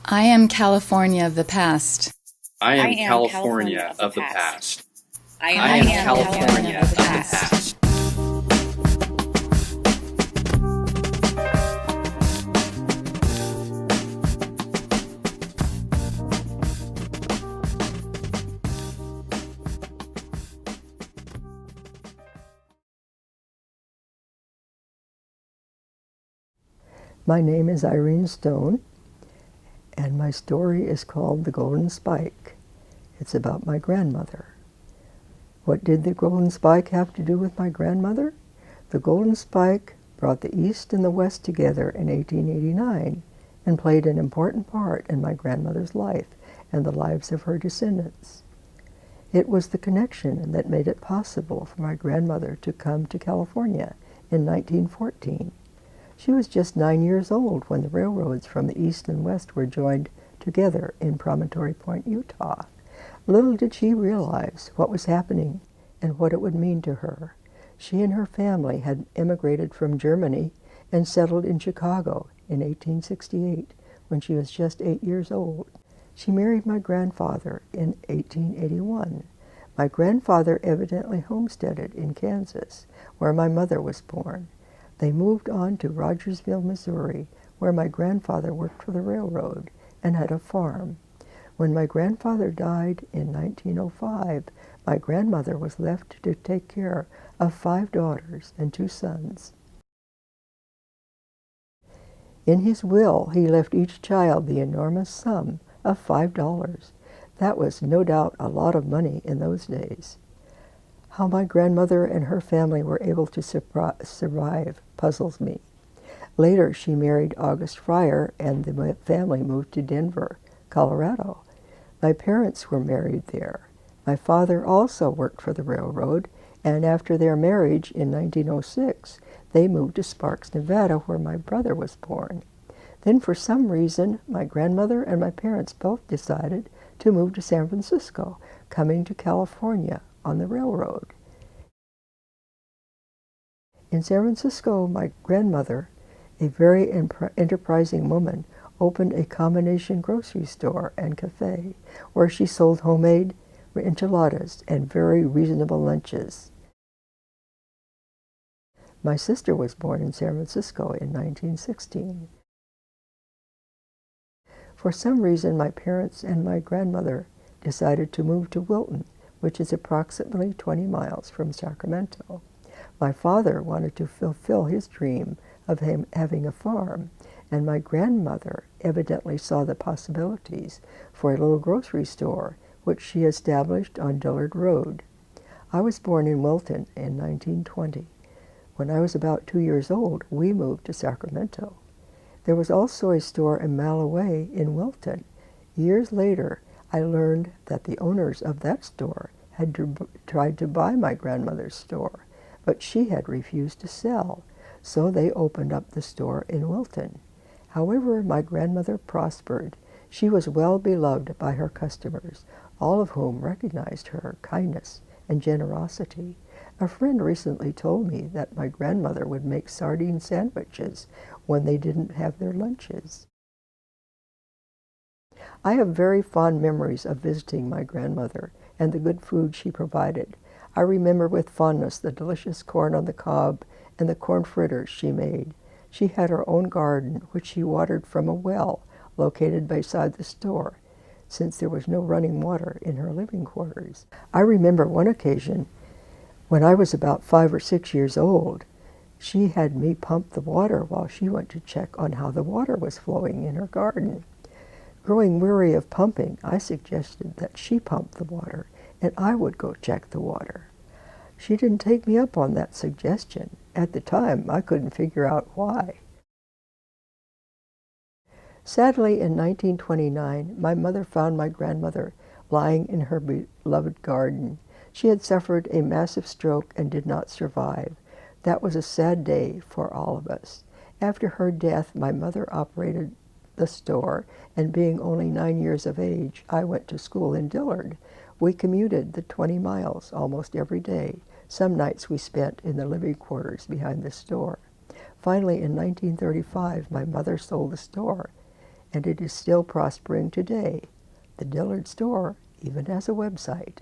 I am California of the past. I am California of the past. I am California of the past. My name is Irene Stone, and my story is called The Golden Spike. It's about my grandmother. What did the Golden Spike have to do with my grandmother? The Golden Spike brought the East and the West together in 1889 and played an important part in my grandmother's life and the lives of her descendants. It was the connection that made it possible for my grandmother to come to California in 1914. She was just 9 years old when the railroads from the East and West were joined together in Promontory Point, Utah. Little did she realize what was happening and what it would mean to her. She and her family had immigrated from Germany and settled in Chicago in 1868 when she was just 8 years old. She married my grandfather in 1881. My grandfather evidently homesteaded in Kansas, where my mother was born. They moved on to Rogersville, Missouri, where my grandfather worked for the railroad and had a farm. When my grandfather died in 1905, my grandmother was left to take care of 5 daughters and 2 sons. In his will, he left each child the enormous sum of $5. That was no doubt a lot of money in those days. How my grandmother and her family were able to survive puzzles me. Later, she married August Fryer, and the family moved to Denver, Colorado. My parents were married there. My father also worked for the railroad, and after their marriage in 1906, they moved to Sparks, Nevada, where my brother was born. Then, for some reason, my grandmother and my parents both decided to move to San Francisco, coming to California on the railroad. In San Francisco, my grandmother, a very enterprising woman, opened a combination grocery store and cafe where she sold homemade enchiladas and very reasonable lunches. My sister was born in San Francisco in 1916. For some reason, my parents and my grandmother decided to move to Wilton, which is approximately 20 miles from Sacramento. My father wanted to fulfill his dream of him having a farm, and my grandmother evidently saw the possibilities for a little grocery store, which she established on Dillard Road. I was born in Wilton in 1920. When I was about 2 years old, we moved to Sacramento. There was also a store a mile away in Wilton. Years later, I learned that the owners of that store had tried to buy my grandmother's store, but she had refused to sell, so they opened up the store in Wilton. However, my grandmother prospered. She was well beloved by her customers, all of whom recognized her kindness and generosity. A friend recently told me that my grandmother would make sardine sandwiches when they didn't have their lunches. I have very fond memories of visiting my grandmother and the good food she provided. I remember with fondness the delicious corn on the cob and the corn fritters she made. She had her own garden, which she watered from a well located beside the store, since there was no running water in her living quarters. I remember one occasion when I was about 5 or 6 years old. She had me pump the water while she went to check on how the water was flowing in her garden. Growing weary of pumping, I suggested that she pump the water and I would go check the water. She didn't take me up on that suggestion. At the time, I couldn't figure out why. Sadly, in 1929, my mother found my grandmother lying in her beloved garden. She had suffered a massive stroke and did not survive. That was a sad day for all of us. After her death, my mother operated the store, and being only 9 years of age, I went to school in Dillard. We commuted the 20 miles almost every day. Some nights we spent in the living quarters behind the store. Finally, in 1935, my mother sold the store, and it is still prospering today. The Dillard store even has a website.